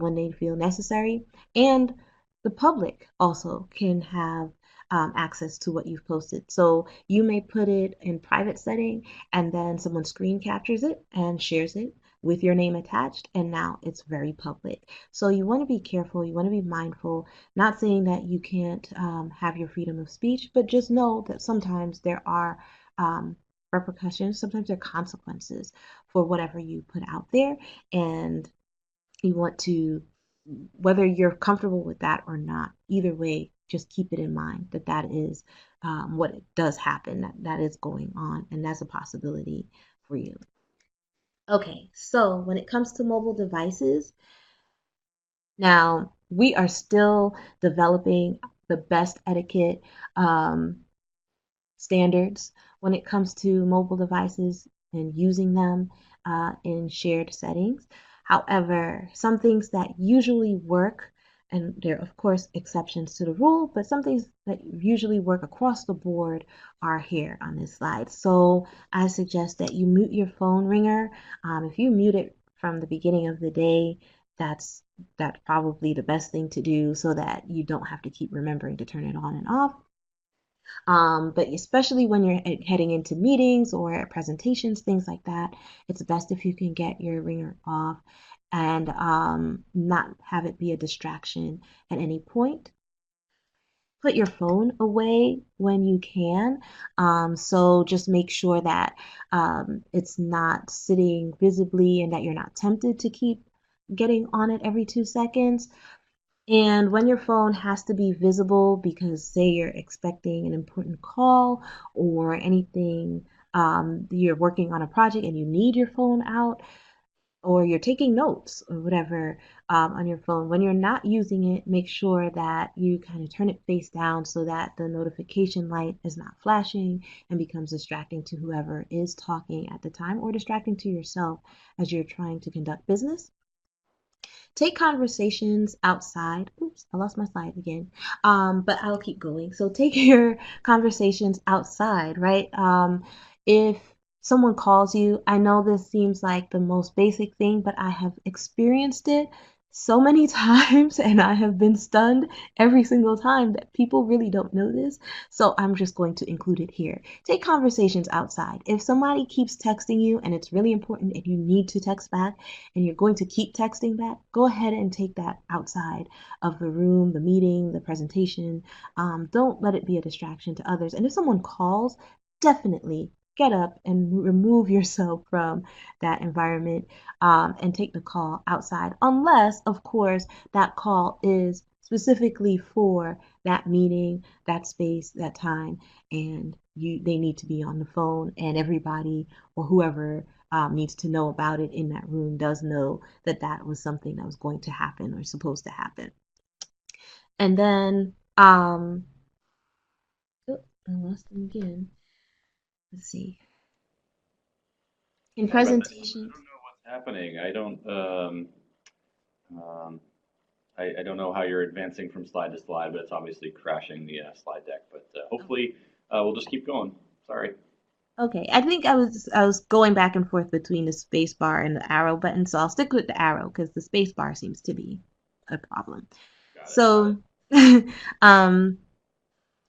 when they feel necessary. And the public also can have access to what you've posted. So you may put it in private setting and then someone screen captures it and shares it with your name attached, and now it's very public. So you want to be careful, you want to be mindful, not saying that you can't have your freedom of speech, but just know that sometimes there are repercussions, sometimes there are consequences for whatever you put out there, and you want to, whether you're comfortable with that or not, either way, just keep it in mind that that is what does happen, that is going on, and that's a possibility for you. Okay, so when it comes to mobile devices, now we are still developing the best etiquette um, standards when it comes to mobile devices and using them in shared settings. However, some things that usually work, and there are of course exceptions to the rule, but some things that usually work across the board are here on this slide. So I suggest that you mute your phone ringer. If you mute it from the beginning of the day, that's that's probably the best thing to do so that you don't have to keep remembering to turn it on and off. But especially when you're heading into meetings or presentations, things like that, it's best if you can get your ringer off and not have it be a distraction at any point. Put your phone away when you can. So just make sure that it's not sitting visibly and that you're not tempted to keep getting on it every 2 seconds. And when your phone has to be visible because, say, you're expecting an important call or anything, you're working on a project and you need your phone out, or you're taking notes or whatever on your phone, when you're not using it, make sure that you kind of turn it face down so that the notification light is not flashing and becomes distracting to whoever is talking at the time or distracting to yourself as you're trying to conduct business. take conversations outside. Oops, I lost my slide again. But I'll keep going. So take your conversations outside, right? If someone calls you, I know this seems like the most basic thing, but I have experienced it so many times and I have been stunned every single time that people really don't know this. So I'm just going to include it here. Take conversations outside. If somebody keeps texting you and it's really important and you need to text back and you're going to keep texting back, go ahead and take that outside of the room, the meeting, the presentation. Don't let it be a distraction to others. And if someone calls, definitely get up and remove yourself from that environment and take the call outside, unless, of course, that call is specifically for that meeting, that space, that time, and they need to be on the phone, and everybody or whoever needs to know about it in that room does know that that was something that was going to happen or supposed to happen. And then, oh, I lost them again. Let's see. In Sorry about that. presentations. I don't know what's happening. Um, I don't know how you're advancing from slide to slide, but it's obviously crashing the slide deck. But hopefully we'll just keep going. Sorry. Okay, I think I was going back and forth between the space bar and the arrow button, so I'll stick with the arrow because the space bar seems to be a problem. Got it. So, um,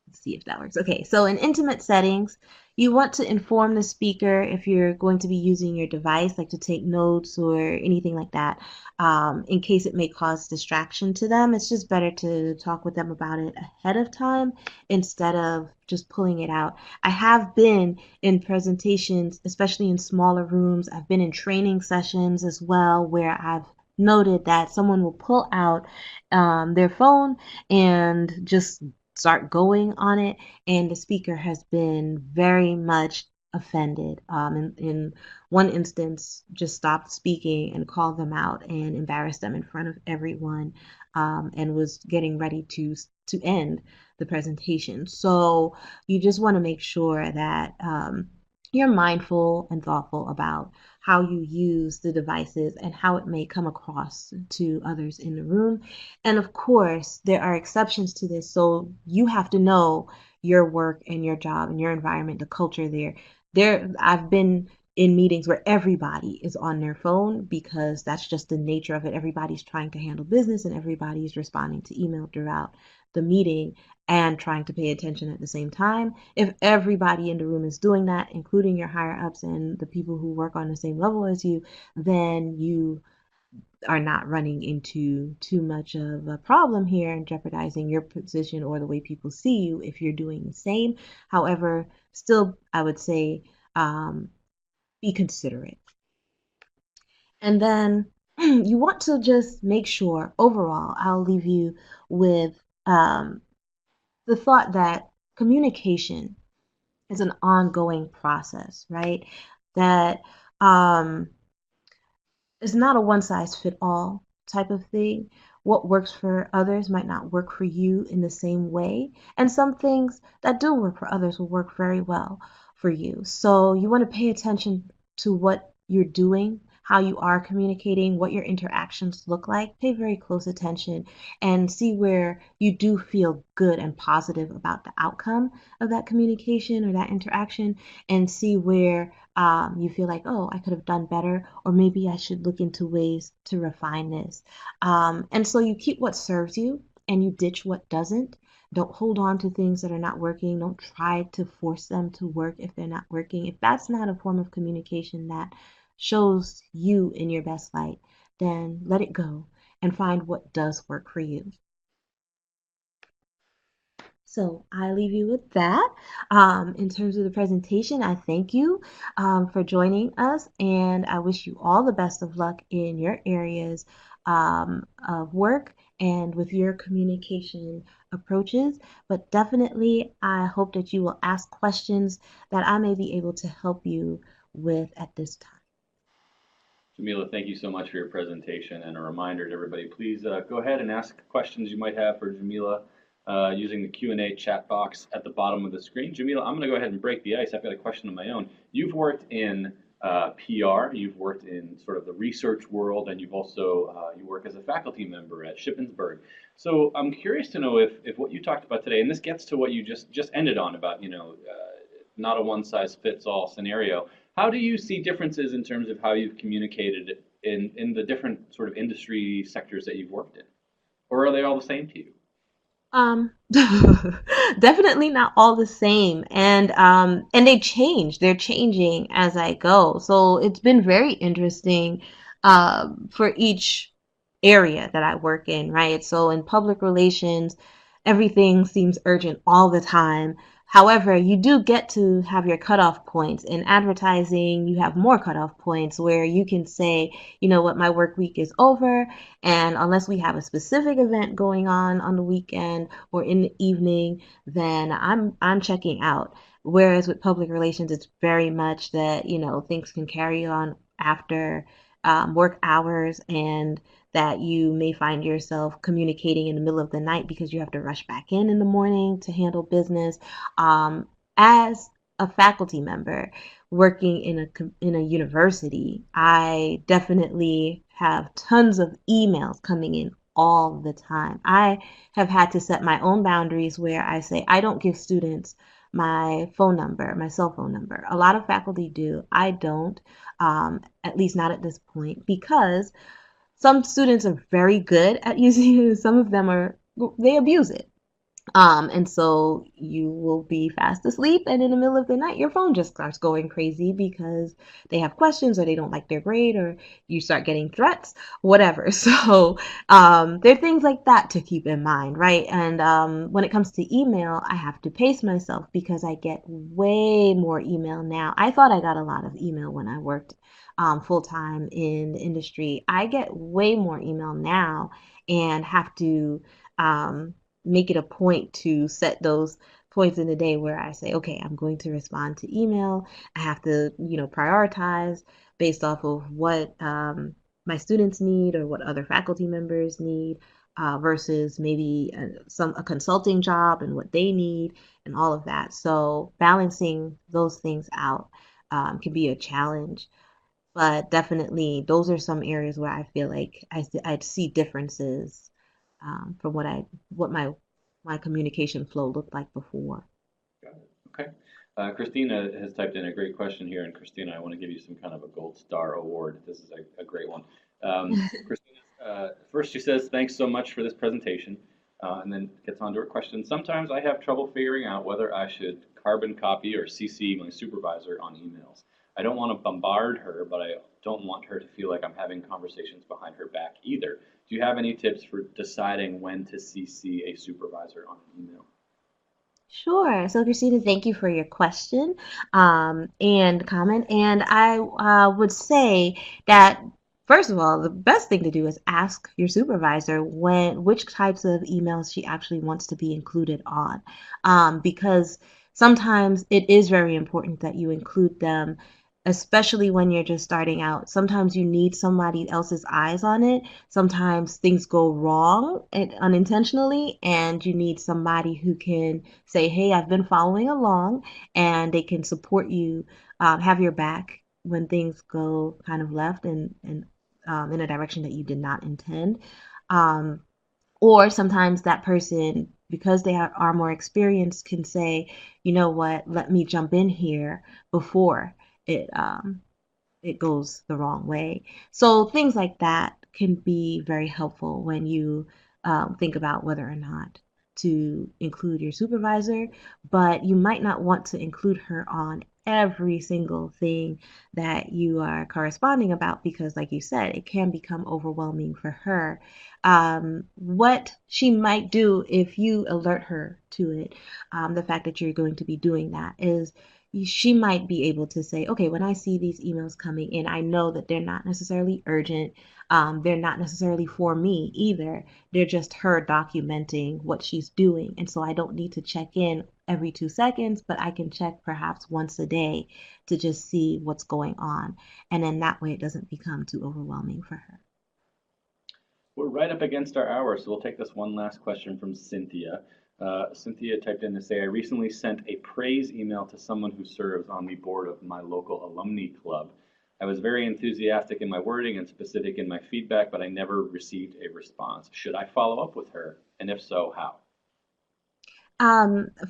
let's see if that works. Okay, so in intimate settings, you want to inform the speaker if you're going to be using your device, like to take notes or anything like that, in case it may cause distraction to them. It's just better to talk with them about it ahead of time instead of just pulling it out. I have been in presentations, especially in smaller rooms. I've been in training sessions as well where I've noted that someone will pull out their phone and just start going on it, and the speaker has been very much offended. In one instance, just stopped speaking and called them out and embarrassed them in front of everyone, and was getting ready to end the presentation. So you just want to make sure that you're mindful and thoughtful about how you use the devices and how it may come across to others in the room. And of course, there are exceptions to this. So you have to know your work and your job and your environment, the culture there. I've been in meetings where everybody is on their phone because that's just the nature of it. Everybody's trying to handle business and everybody's responding to email throughout the meeting and trying to pay attention at the same time. If everybody in the room is doing that, including your higher ups and the people who work on the same level as you, then you are not running into too much of a problem here and jeopardizing your position or the way people see you if you're doing the same. However, still, I would say be considerate. And then you want to just make sure, overall, I'll leave you with the thought that communication is an ongoing process, right? That it's not a one size fit all type of thing. What works for others might not work for you in the same way. And some things that do work for others will work very well for you. So you want to pay attention to what you're doing, how you are communicating, what your interactions look like. Pay very close attention and see where you do feel good and positive about the outcome of that communication or that interaction, and see where you feel like, oh, I could have done better, or maybe I should look into ways to refine this. And so you keep what serves you and you ditch what doesn't. Don't hold on to things that are not working. Don't try to force them to work if they're not working. If that's not a form of communication that shows you in your best light, then let it go and find what does work for you. So I leave you with that. In terms of the presentation, I thank you for joining us, and I wish you all the best of luck in your areas of work and with your communication approaches. But definitely, I hope that you will ask questions that I may be able to help you with at this time. Jamila, thank you so much for your presentation, and a reminder to everybody, please go ahead and ask questions you might have for Jamila using the Q&A chat box at the bottom of the screen. Jamila, I'm going to go ahead and break the ice. I've got a question of my own. You've worked in PR, you've worked in sort of the research world, and you've also you work as a faculty member at Shippensburg. So I'm curious to know if what you talked about today, and this gets to what you just ended on about, not a one size fits all scenario. How do you see differences in terms of how you've communicated in the different sort of industry sectors that you've worked in, or are they all the same to you? Um, definitely not all the same, and they change. They're changing as I go. So it's been very interesting, for each area that I work in, right? So in public relations, everything seems urgent all the time. However, you do get to have your cutoff points. In advertising, you have more cutoff points where you can say, you know what, my work week is over, and unless we have a specific event going on the weekend or in the evening, then I'm checking out. Whereas with public relations, it's very much that, things can carry on after work hours, and that you may find yourself communicating in the middle of the night because you have to rush back in the morning to handle business. As a faculty member working in a university, I definitely have tons of emails coming in all the time. I have had to set my own boundaries where I say I don't give students my phone number, my cell phone number. A lot of faculty do. I don't, at least not at this point, because some students are very good at using it, and some of them they abuse it. And so you will be fast asleep, and in the middle of the night, your phone just starts going crazy because they have questions or they don't like their grade, or you start getting threats, whatever. So there are things like that to keep in mind, right? And when it comes to email, I have to pace myself because I get way more email now. I thought I got a lot of email when I worked full time in the industry. I get way more email now and have to. Make it a point to set those points in the day where I say, okay, I'm going to respond to email. I have to, prioritize based off of what my students need or what other faculty members need, versus maybe a consulting job and what they need and all of that. So balancing those things out can be a challenge. But definitely, those are some areas where I feel like I see differences from what my communication flow looked like before. Got it. Okay. Christina has typed in a great question here, and Christina, I want to give you some kind of a gold star award. This is a great one. Christina, first she says, thanks so much for this presentation, and then gets on to her question. Sometimes I have trouble figuring out whether I should carbon copy or CC my supervisor on emails. I don't want to bombard her, but I don't want her to feel like I'm having conversations behind her back either. Do you have any tips for deciding when to CC a supervisor on an email? Sure. So, Christina, thank you for your question, and comment. And I would say that, first of all, the best thing to do is ask your supervisor which types of emails she actually wants to be included on, because sometimes it is very important that you include them, especially when you're just starting out. Sometimes you need somebody else's eyes on it. Sometimes things go wrong unintentionally, and you need somebody who can say, hey, I've been following along, and they can support you, have your back when things go kind of left and in a direction that you did not intend. Um, or sometimes that person, because they are more experienced, can say, you know what, let me jump in here before it it goes the wrong way. So things like that can be very helpful when you think about whether or not to include your supervisor, but you might not want to include her on every single thing that you are corresponding about because, like you said, it can become overwhelming for her. What she might do if you alert her to it, the fact that you're going to be doing that, is she might be able to say, okay, when I see these emails coming in, I know that they're not necessarily urgent. They're not necessarily for me either. They're just her documenting what she's doing. And so I don't need to check in every 2 seconds, but I can check perhaps once a day to just see what's going on. And then that way it doesn't become too overwhelming for her. We're right up against our hour, so we'll take this one last question from Cynthia. Cynthia typed in to say, I recently sent a praise email to someone who serves on the board of my local alumni club. I was very enthusiastic in my wording and specific in my feedback, but I never received a response. Should I follow up with her? And if so, how?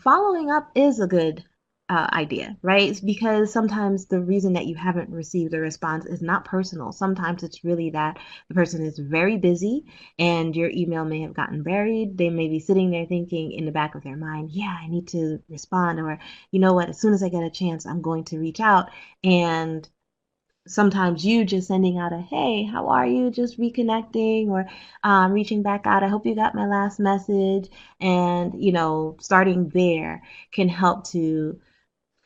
Following up is a good idea, right? It's because sometimes the reason that you haven't received a response is not personal. Sometimes it's really that the person is very busy and your email may have gotten buried. They may be sitting there thinking in the back of their mind, yeah, I need to respond, or you know what, as soon as I get a chance, I'm going to reach out. And sometimes you just sending out a hey, how are you, just reconnecting, or reaching back out, I hope you got my last message, and starting there can help to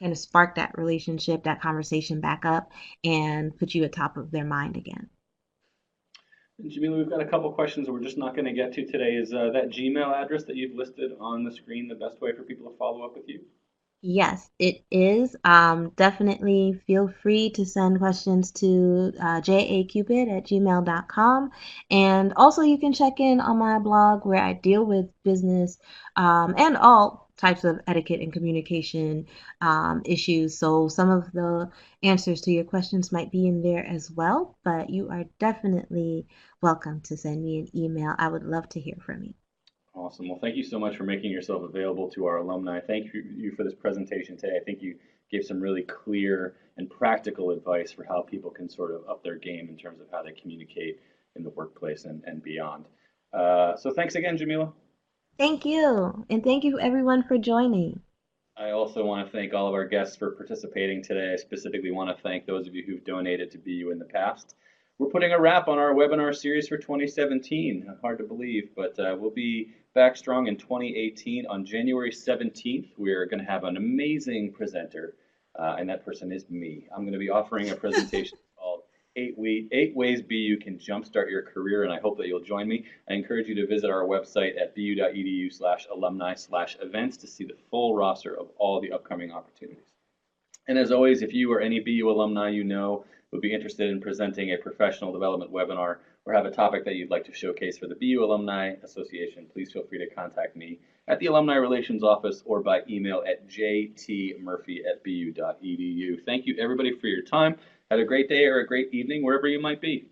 kind of spark that relationship, that conversation back up, and put you at top of their mind again. And Jamila, we've got a couple questions that we're just not going to get to today. Is that Gmail address that you've listed on the screen the best way for people to follow up with you? Yes, it is. Definitely feel free to send questions to jacupid@gmail.com. And also, you can check in on my blog where I deal with business and all types of etiquette and communication issues. So, some of the answers to your questions might be in there as well. But you are definitely welcome to send me an email. I would love to hear from you. Awesome. Well, thank you so much for making yourself available to our alumni. Thank you for this presentation today. I think you gave some really clear and practical advice for how people can sort of up their game in terms of how they communicate in the workplace and beyond. So thanks again, Jamila. Thank you. And thank you, everyone, for joining. I also want to thank all of our guests for participating today. I specifically want to thank those of you who've donated to BU in the past. We're putting a wrap on our webinar series for 2017. Hard to believe, but we'll be back strong in 2018. On January 17th, we're going to have an amazing presenter, and that person is me. I'm going to be offering a presentation called Eight Ways BU Can Jumpstart Your Career, and I hope that you'll join me. I encourage you to visit our website at bu.edu/alumni/events to see the full roster of all the upcoming opportunities. And as always, if you or any BU alumni you know would be interested in presenting a professional development webinar or have a topic that you'd like to showcase for the BU Alumni Association, please feel free to contact me at the Alumni Relations Office or by email at jtmurphy@bu.edu. Thank you, everybody, for your time. Have a great day or a great evening, wherever you might be.